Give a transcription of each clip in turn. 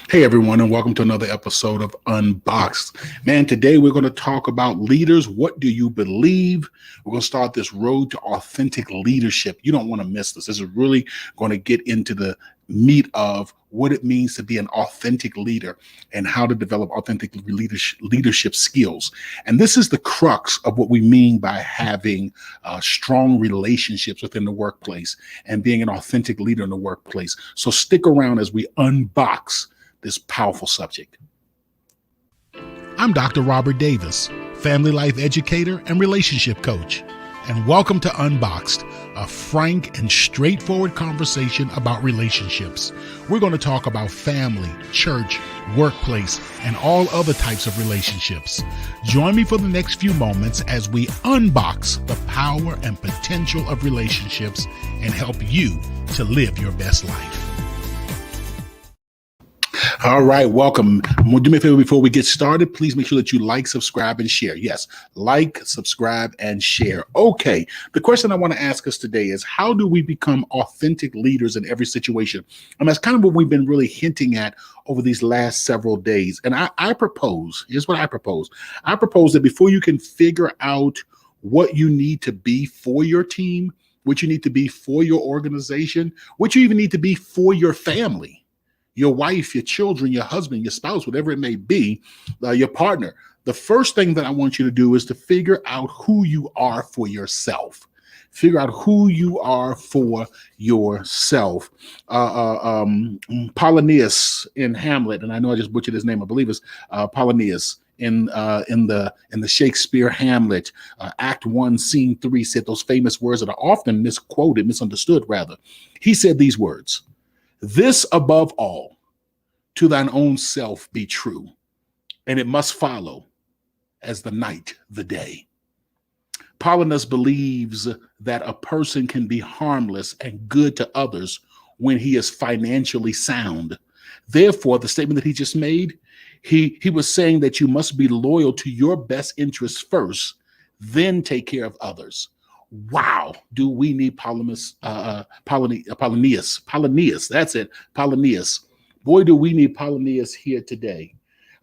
Hey everyone, and welcome to another episode of Unboxed. Man, today we're going to talk about leaders. What do you believe? We're going to start this road to authentic leadership. You don't want to miss this. This is really going to get into the meat of what it means to be an authentic leader and how to develop authentic leadership skills. And this is the crux of what we mean by having strong relationships within the workplace and being an authentic leader in the workplace. So stick around as we unbox this powerful subject. I'm Dr. Robert Davis, family life educator and relationship coach, and welcome to Unboxed, a frank and straightforward conversation about relationships. We're going to talk about family, church, workplace, and all other types of relationships. Join me for the next few moments as we unbox the power and potential of relationships and help you to live your best life. All right, welcome. Do me a favor before we get started. Please make sure that you like, subscribe, and share. Yes, like, subscribe, and share. Okay, the question I want to ask us today is, how do we become authentic leaders in every situation? And that's kind of what we've been really hinting at over these last several days. And I propose, here's what I propose. I propose that before you can figure out what you need to be for your team, what you need to be for your organization, what you even need to be for your family, your wife, your children, your husband, your spouse, whatever it may be, your partner. The first thing that I want you to do is to figure out who you are for yourself. Figure out who you are for yourself. Polonius in Hamlet, and I know I just butchered his name. I believe it's Polonius in the Shakespeare Hamlet, Act 1, Scene 3, said those famous words that are often misunderstood rather. He said these words: "This above all, to thine own self be true, and it must follow as the night the day." Paulinus believes that a person can be harmless and good to others when he is financially sound. Therefore, the statement that he just made, he was saying that you must be loyal to your best interests first, then take care of others. Wow, do we need Polonius? That's it, Polonius. Boy, do we need Polonius here today.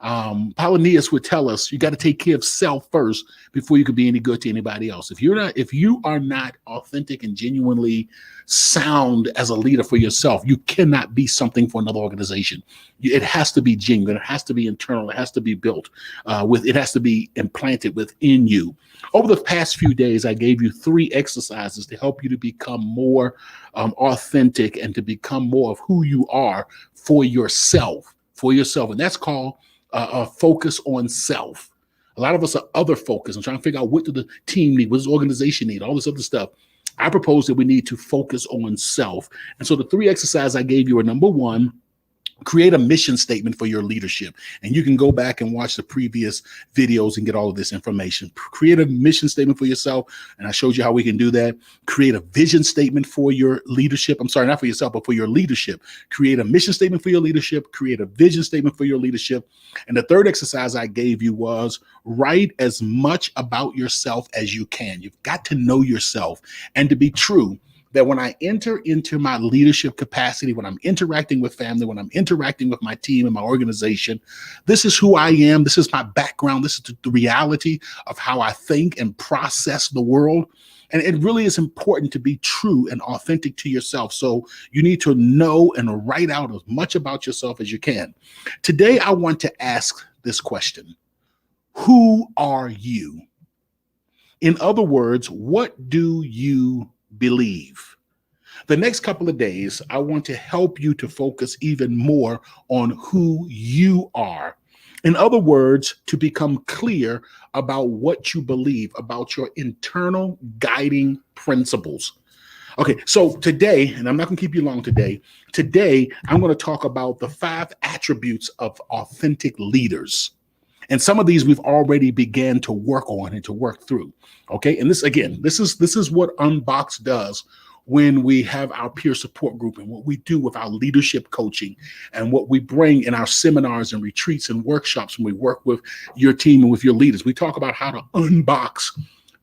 Polonius would tell us you got to take care of self first before you can be any good to anybody else. If you are not authentic and genuinely sound as a leader for yourself, you cannot be something for another organization. It has to be genuine. It has to be internal. It has to be built it has to be implanted within you. Over the past few days, I gave you 3 exercises to help you to become more authentic and to become more of who you are for yourself. And that's called focus on self. A lot of us are other focused and trying to figure out what do the team need, what does the organization need, all this other stuff. I propose that we need to focus on self. And so the 3 exercises I gave you are: number 1, create a mission statement for your leadership. And you can go back and watch the previous videos and get all of this information. Create a mission statement for yourself. And I showed you how we can do that. Create a vision statement for your leadership. I'm sorry, not for yourself, but for your leadership. Create a mission statement for your leadership. Create a vision statement for your leadership. And the 3rd exercise I gave you was write as much about yourself as you can. You've got to know yourself. And to be true, that when I enter into my leadership capacity, when I'm interacting with family, when I'm interacting with my team and my organization, this is who I am. This is my background. This is the reality of how I think and process the world. And it really is important to be true and authentic to yourself. So you need to know and write out as much about yourself as you can. Today, I want to ask this question: who are you? In other words, what do you believe? The next couple of days, I want to help you to focus even more on who you are. In other words, to become clear about what you believe, about your internal guiding principles. Okay, so today, and I'm not going to keep you long today, I'm going to talk about the 5 attributes of authentic leaders. And some of these we've already began to work on and to work through. Okay. And this is what Unboxed does when we have our peer support group and what we do with our leadership coaching and what we bring in our seminars and retreats and workshops when we work with your team and with your leaders. We talk about how to unbox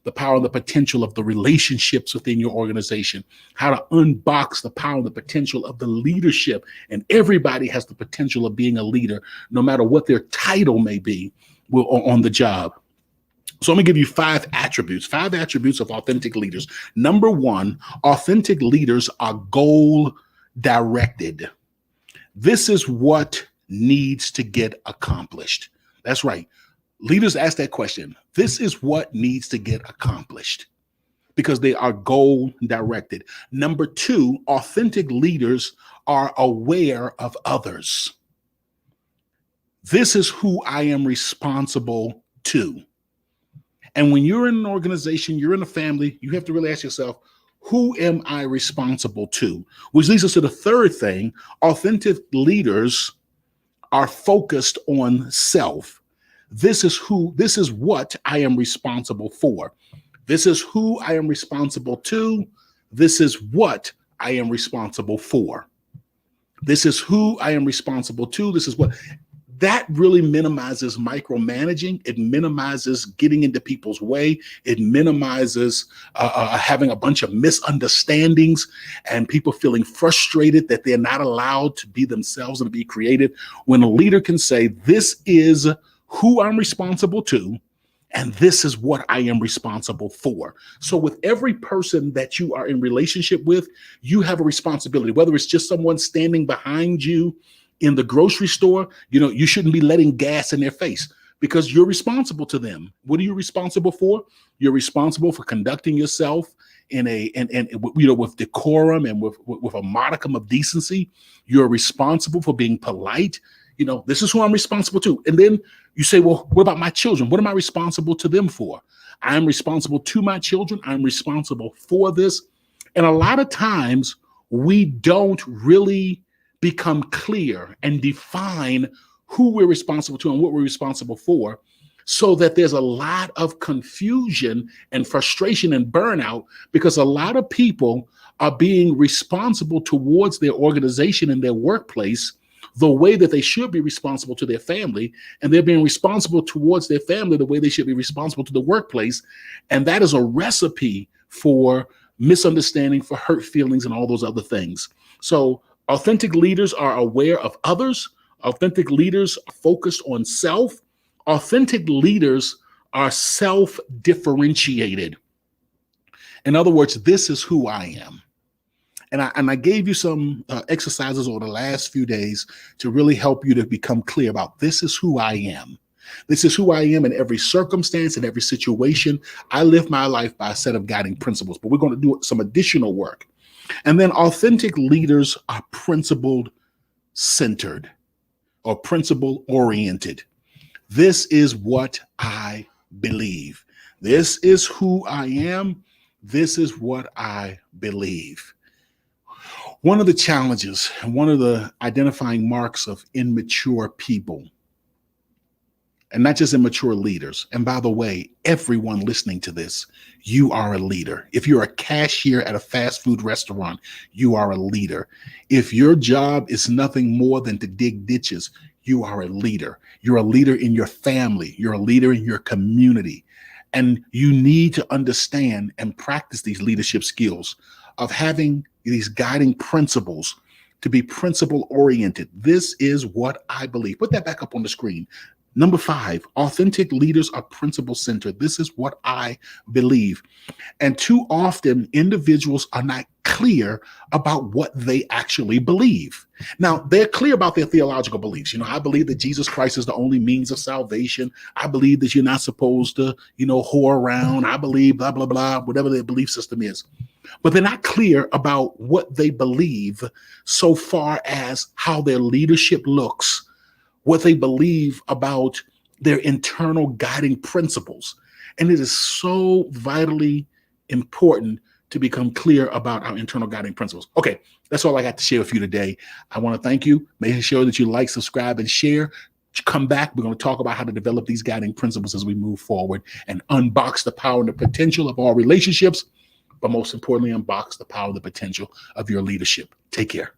the power and the potential of the relationships within your organization, how to unbox the power and the potential of the leadership. And everybody has the potential of being a leader, no matter what their title may be on the job. So I'm going to give you five attributes of authentic leaders. Number one, authentic leaders are goal directed. This is what needs to get accomplished. That's right. Leaders ask that question. This is what needs to get accomplished because they are goal directed. Number two, authentic leaders are aware of others. This is who I am responsible to. And when you're in an organization, you're in a family, you have to really ask yourself, who am I responsible to? Which leads us to the third thing. Authentic leaders are focused on self. This is what I am responsible for. This is who I am responsible to. This is what I am responsible for. This is who I am responsible to. This is what. That really minimizes micromanaging. It minimizes getting into people's way. It minimizes having a bunch of misunderstandings and people feeling frustrated that they're not allowed to be themselves and be creative. When a leader can say, this is who I'm responsible to, and this is what I am responsible for. So with every person that you are in relationship with, you have a responsibility, whether it's just someone standing behind you in the grocery store. You shouldn't be letting gas in their face because you're responsible to them. What are you responsible for? You're responsible for conducting yourself with decorum and with a modicum of decency. You're responsible for being polite. This is who I'm responsible to. And then you say, well, what about my children? What am I responsible to them for? I'm responsible to my children. I'm responsible for this. And a lot of times we don't really become clear and define who we're responsible to and what we're responsible for, so that there's a lot of confusion and frustration and burnout because a lot of people are being responsible towards their organization and their workplace the way that they should be responsible to their family, and they're being responsible towards their family the way they should be responsible to the workplace. And that is a recipe for misunderstanding, for hurt feelings, and all those other things. So authentic leaders are aware of others. Authentic leaders are focused on self. Authentic leaders are self-differentiated. In other words, this is who I am. And I gave you some exercises over the last few days to really help you to become clear about this is who I am. This is who I am in every circumstance, in every situation. I live my life by a set of guiding principles, but we're going to do some additional work. And then authentic leaders are principle-centered or principle-oriented. This is what I believe. This is who I am. This is what I believe. One of the challenges and one of the identifying marks of immature people, and not just immature leaders, and by the way, everyone listening to this, you are a leader. If you're a cashier at a fast food restaurant, you are a leader. If your job is nothing more than to dig ditches, you are a leader. You're a leader in your family. You're a leader in your community. And you need to understand and practice these leadership skills of having these guiding principles to be principle oriented. This is what I believe. Put that back up on the screen. Number 5, authentic leaders are principle centered. This is what I believe. And too often individuals are not clear about what they actually believe. Now, they're clear about their theological beliefs. I believe that Jesus Christ is the only means of salvation. I believe that you're not supposed to, whore around. I believe blah, blah, blah, whatever their belief system is. But they're not clear about what they believe so far as how their leadership looks, what they believe about their internal guiding principles. And it is so vitally important to become clear about our internal guiding principles. Okay, that's all I got to share with you today. I want to thank you. Make sure that you like, subscribe, and share. Come back. We're going to talk about how to develop these guiding principles as we move forward and unbox the power and the potential of all relationships, but most importantly, unbox the power and the potential of your leadership. Take care.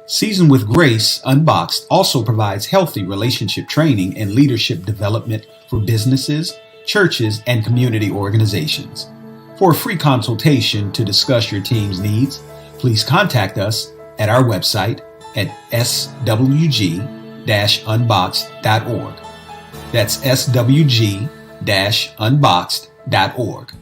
Seasoned with Grace, Unboxed also provides healthy relationship training and leadership development for businesses, churches, and community organizations. For a free consultation to discuss your team's needs, please contact us at our website at swg-unboxed.org. That's swg-unboxed.org.